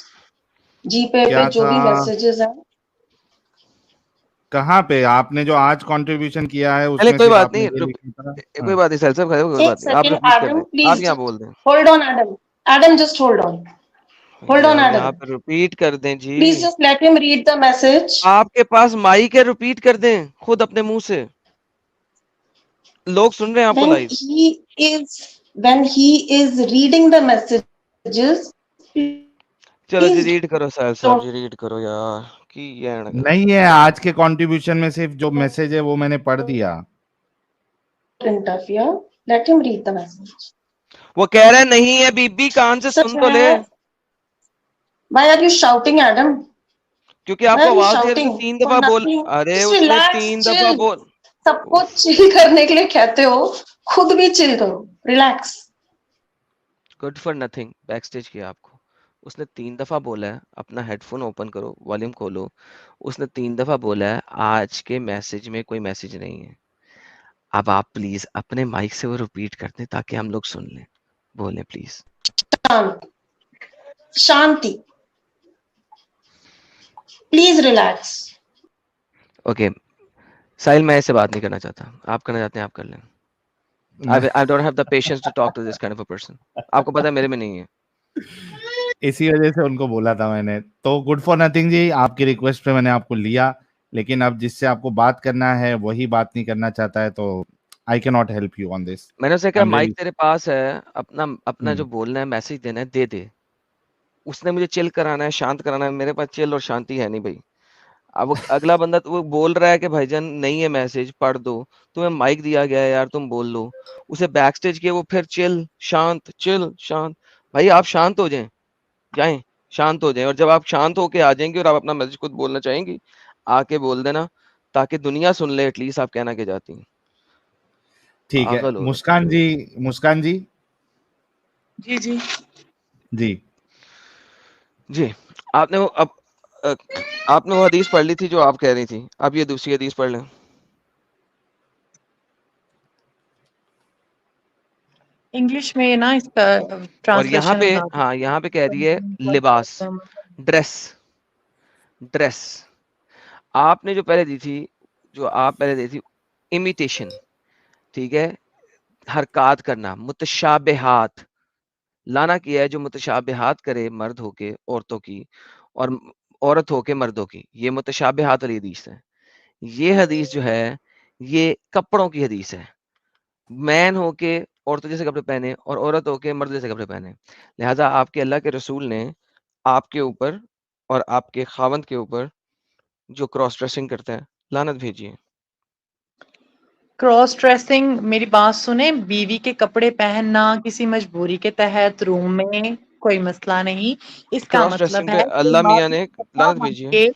جی پے کیا جو بھی تھا؟ میسیجز ہیں. کہاں پہ آپ نے جو آج کنٹریبیوشن کیا ہے اس چلیں میں کوئی صرف بات آپ نے نہیں، یہ لکھا تھا. کوئی بات نہیں سیل صاحب، کوئی ایک بات نہیں، آپ سیکنڈ ریپیٹ کر ایڈم دیں، آپ پلیز یہاں بول دیں. Hold on Adam. Adam just hold on. Hold on یار ایڈم. یہاں پہ ریپیٹ کر دیں جی. پلیز جسٹ لیٹ ہم ریڈ دا میسج. آپ کے پاس مائک ہے، ریپیٹ کر دیں خود اپنے منہ سے، لوگ سن رہے ہیں آپ کو live. when he is reading the messages, چلو جی please ریڈ کرو سیل صاحب جی، don't ریڈ کرو یار کی نہیں ہے آج کے کنٹریبیوشن میں صرف جو میسج ہے وہ میں نے پڑھ دیا. interfere. Let him read the message. وہ کہہ رہے نہیں ہے بی بی، کان سے سچ سن تو لے. ہے. Why are you shouting, Adam? کیونکہ آپ Why کو are you آواز نہیں ہے، اس نے shouting 3 for دفعہ بول، nothing? ارے Just اس نے relax, 3 دفعہ chill. بول. سب کو چل کرنے کے لیے کہتے ہو، خود بھی چل کرو. Relax. Good for nothing back stage کیا آپ کو. اس نے 3 دفعہ بولا ہے اپنا ہیڈ فون اوپن کرو، والیوم کھولو. اس نے 3 دفعہ بولا ہے آج کے میسج میں کوئی میسج نہیں ہے. اب آپ پلیز اپنے مائک سے وہ ریپیٹ کر دیں تاکہ ہم لوگ سن لیں. بولیں پلیز. شانتی. Please relax. اوکے ساحل، میں ایسے بات نہیں کرنا چاہتا، آپ کرنا چاہتے ہیں آپ کر لیں. I don't have the patience to talk to this kind of a person. آپ کو پتا ہے میرے میں نہیں ہے. اسی وجہ سے ان کو بولا تھا میں نے. تو گڈ فار نتھنگ جی، آپ کی ریکویسٹ پہ میں نے آپ کو لیا، لیکن اب جس سے آپ کو بات کرنا ہے وہی بات نہیں کرنا چاہتا ہے تو I cannot help you on this. میں نے اسے کہا I'm really مائک تیرے پاس ہے، اپنا جو بولنا ہے میسج دینا ہے دے دے. اس نے مجھے چل کرانا ہے، شانت کرانا ہے. میرے پاس چل اور شانتی ہے نہیں بھائی. اب اگلا بندہ تو وہ بول رہا ہے کہ بھائی جان نہیں ہے میسج پڑھ دو، تمہیں مائک دیا گیا ہے یار تم بول لو. اسے بیک سٹیج کیا، وہ پھر چل شانت چل شانت. بھائی آپ شانت ہو جائیں، جائیں شانت ہو جائیں، اور جب آپ شانت ہو کے آ جائیں گے اور آپ اپنا میسج خود بولنا چاہیں گی آ کے بول دینا تاکہ دنیا سن لے ایٹ لیسٹ آپ کہنا کہ جاتی ہیں. ٹھیک ہے. پاگل ہو مسکان جی، مسکان جی جی جی جی جی آپ نے وہ آپ نے وہ حدیث پڑھ لی تھی جو آپ کہہ رہی تھی، اب یہ دوسری حدیث پڑھ لیں. انگلش میں نا اس کا اور یہاں ٹرانسلیشن پہ ہاں یہاں پہ کہہ رہی ہے لباس، ڈریس. ڈریس آپ نے جو پہلے دی تھی، جو آپ پہلے دی تھی امیٹیشن، ٹھیک ہے، حرکات کرنا، متشابہات لانا کیا ہے. جو متشابہات کرے مرد ہو کے عورتوں کی اور عورت ہو کے مردوں کی، یہ متشابہات والی حدیث ہے. یہ حدیث جو ہے یہ کپڑوں کی حدیث ہے. مین ہو کے عورتوں جیسے کپڑے پہنے اور عورت ہو کے مرد جیسے کپڑے پہنے. لہٰذا آپ کے اللہ کے رسول نے آپ کے اوپر اور آپ کے خاوند کے اوپر جو کراس ڈریسنگ کرتا ہے لعنت بھیجی ہے. کراس ڈریسنگ، میری بات سنیں، بیوی کے کپڑے پہننا کسی مجبوری کے تحت روم میں کوئی مسئلہ نہیں. اس کا کراس مطلب ڈریسنگ ہے پہ کہ اللہ میاں مرد نے کپڑا لعنت بن بھیجی ہے. کے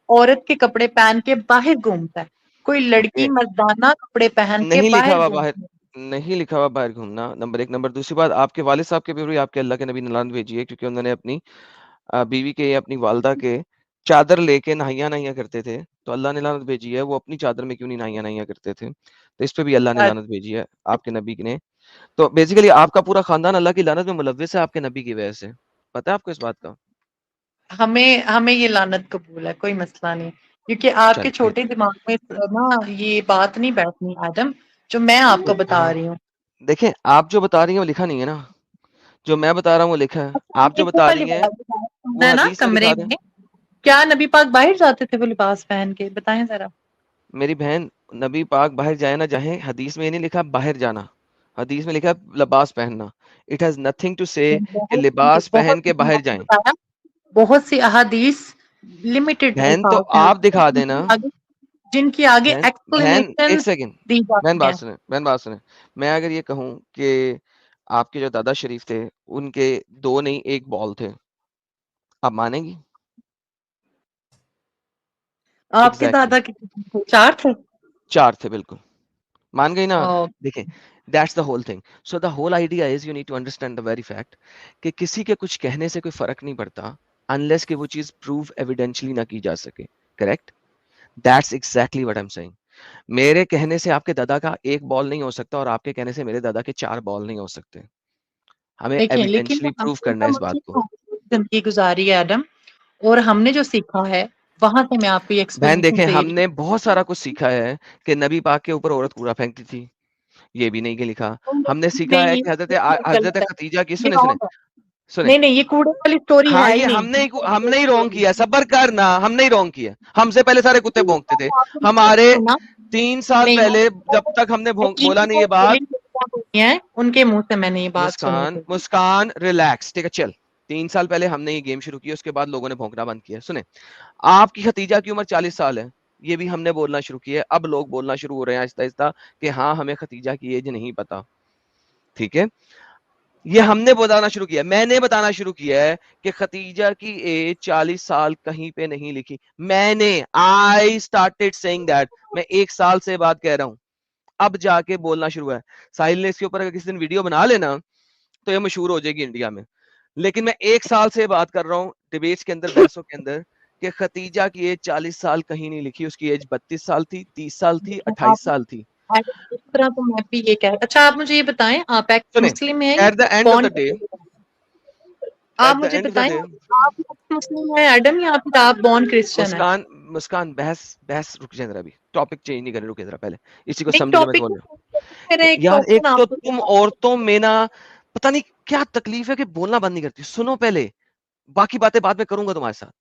عورت کے کپڑے پہن کے باہر گھومتا ہے. کوئی لڑکی اوکے، مردانہ کپڑے پہن کے نہیں لکھا باہر ہوا باہر، گھومتی ہے. نہیں لکھا ہوا باہر گھومنا. نمبر ایک. نمبر دوسری بات، آپ کے والد صاحب کے بھی آپ کے اللہ کے نبی نے لعنت بھیجی ہے کیونکہ انہوں نے اپنی بیوی کے یا اپنی والدہ کے چادر لے کے نہائیاں کرتے تھے تو اللہ نے لعنت بھیجی ہے. وہ اپنی چادر میں کیوں نہیں نہائیاں کرتے تھے؟ تو اس پہ بھی اللہ نے لعنت بھیجی ہے آپ کے نبی نے. تو بیسیکلی آپ کا پورا خاندان اللہ کی لعنت میں ملوث ہے آپ کے نبی کی وجہ سے. پتہ ہے آپ کو اس بات کا؟ ہمیں یہ لعنت قبول ہے، کوئی مسئلہ نہیں. کیونکہ آپ کے چل پھر چھوٹے دماغ میں نا یہ بات نہیں بیٹھنی آدم، جو میں آپ کو بتا ہاں، رہی ہوں. دیکھیں آپ جو بتا رہی ہیں وہ لکھا نہیں ہے نا، جو میں بتا رہا ہوں وہ لکھا ہے. آپ جو ایک بتا والی رہی ہیں بات وہ ہے نا حدیث سے کمرے دکھا دیں. میں، کیا نبی پاک باہر جاتے تھے وہ لباس پہن کے؟ بتائیں ذرا. میری بہن، نبی پاک باہر جائے نہ جائیں، حدیث میں یہ نہیں لکھا باہر جانا، حدیث میں لکھا لباس پہننا. اٹ ہیز نتھنگ ٹو سے کہ لباس پہن کے باہر جائیں. بہت سی احادیث لمیٹڈ بہن تو الفاظ ہیں آپ دکھا دینا. جن کی آگے بہن ایکسپلینیشن ایک سیکنڈ، دی بہن جاتی ہے. بات سنیں. میں اگر یہ کہوں کہ آپ کے جو دادا شریف تھے ان کے 2 نہیں 1 بال تھے، آپ مانیں گی؟ آپ کے ایگزیکٹلی دادا کتنے تھے؟ 4 تھے. 4 تھے، بالکل مان گئی نا. اور دیکھیں that's the whole thing. So the whole idea is you need to understand the very fact کہ کسی کے کچھ کہنے سے کوئی فرق نہیں پڑتا unless کہ وہ چیز prove evidentially نہ کی جا سکے. correct? That's exactly what I'm saying. میرے کہنے سے آپ کے دادا کا 1 بال نہیں ہو سکتا اور آپ کے کہنے سے میرے دادا کے 4 بال نہیں ہو سکتے. ہمیں دیکھیں، لیکن ایویڈینشلی ہم پروف نے کرنا ہے اس بات کو. زندگی گزاری ہے ایڈم، اور ہم نے جو سیکھا ہے وہاں سے میں آپ کو یہ بہن ایکسپلینیشن دیکھیں دے ہم رہی نے بہت سارا کچھ سیکھا ہے کہ نبی پاک کے اوپر عورت کوڑا پھینکتی تھی، یہ بھی نہیں کہ لکھا. ہوں. ہم نے سیکھا ہے نہیں، کہ یہ حضرت غلط ہے، خدیجہ کی یہ سنیں رانگ ہے. سنیں نہیں نہیں، یہ کوڑے والی سٹوری ہاں ہے ہی یہ نہیں. ہم نہیں رونگ کیا. صبر کرنا، ہم نہیں رونگ کیا. ہم سے پہلے سارے کتے بھونکتے تھے. آپ نے ہمارے سنا؟ 3 سال نہیں، پہلے جب تک ہم نے بولا نہیں یہ بات. ان کے منہ سے میں نے یہ بات سنی تھی. مسکان ریلیکس، ٹھیک ہے چل. 3 سال پہلے ہم نے یہ گیم شروع کیا، اس کے بعد لوگوں نے بھونکنا بند کیا. سنیں، آپ کی خدیجہ کی عمر 40 سال ہے، یہ بھی ہم نے بولنا شروع کیا ہے. اب لوگ بولنا شروع ہو رہے ہیں آہستہ آہستہ کہ ہاں ہمیں خدیجہ کی ایج نہیں پتا. ٹھیک ہے، یہ ہم نے بتانا شروع کیا. میں نے بتانا شروع کیا ہے کہ خدیجہ کی ایج 40 سال کہیں پہ نہیں لکھی. میں نے I started saying that. میں 1 سال سے بات کہہ رہا ہوں، اب جا کے بولنا شروع ہے. ساحل نے اس کے اوپر اگر کسی دن ویڈیو بنا لینا تو یہ مشہور ہو جائے گی انڈیا میں. لیکن میں 1 سال سے بات کر رہا ہوں ڈیبیٹس کے اندر، بحثوں کے اندر، کہ خدیجہ کی ایج 40 سال کہیں نہیں لکھی. اس کی ایج 32 سال تھی، 30 سال تھی، 28 سال تھی. اس طرح تو میں بھی یہ کہہ. اچھا آپ مجھے یہ بتائیں، آپ ایکس سنیں، مسلم ہیں ایٹ دا اینڈ آف کون؟ دا ڈے آپ ایٹ دا مجھے اینڈ آف دا بتائیں، ڈے آپ مسلم ہیں ایڈم یا پھر آپ بورن کرسچن ہیں؟ مسکان بحث رک جائے ذرا. بھی ٹاپک چینج نہیں کریں، رکے ذرا پہلے اسی کو ایک سمجھ لیں. میں بول ٹاپک رہا ہوں میرا ایک یار، ایک کوسچن تو آپ کو. تم عورتوں میں نا پتہ نہیں کیا تکلیف ہے کہ بولنا بند نہیں کرتی. سنو پہلے، باقی باتیں بعد میں کروں گا تمہارے ساتھ.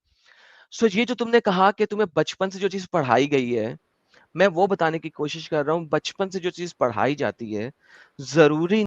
سو یہ جو تم نے کہا کہ تمہیں بچپن سے جو چیز پڑھائی گئی ہے، میں وہ بتانے کی کوشش کر رہا ہوں. بچپن سے جو چیز پڑھائی جاتی ہے ضروری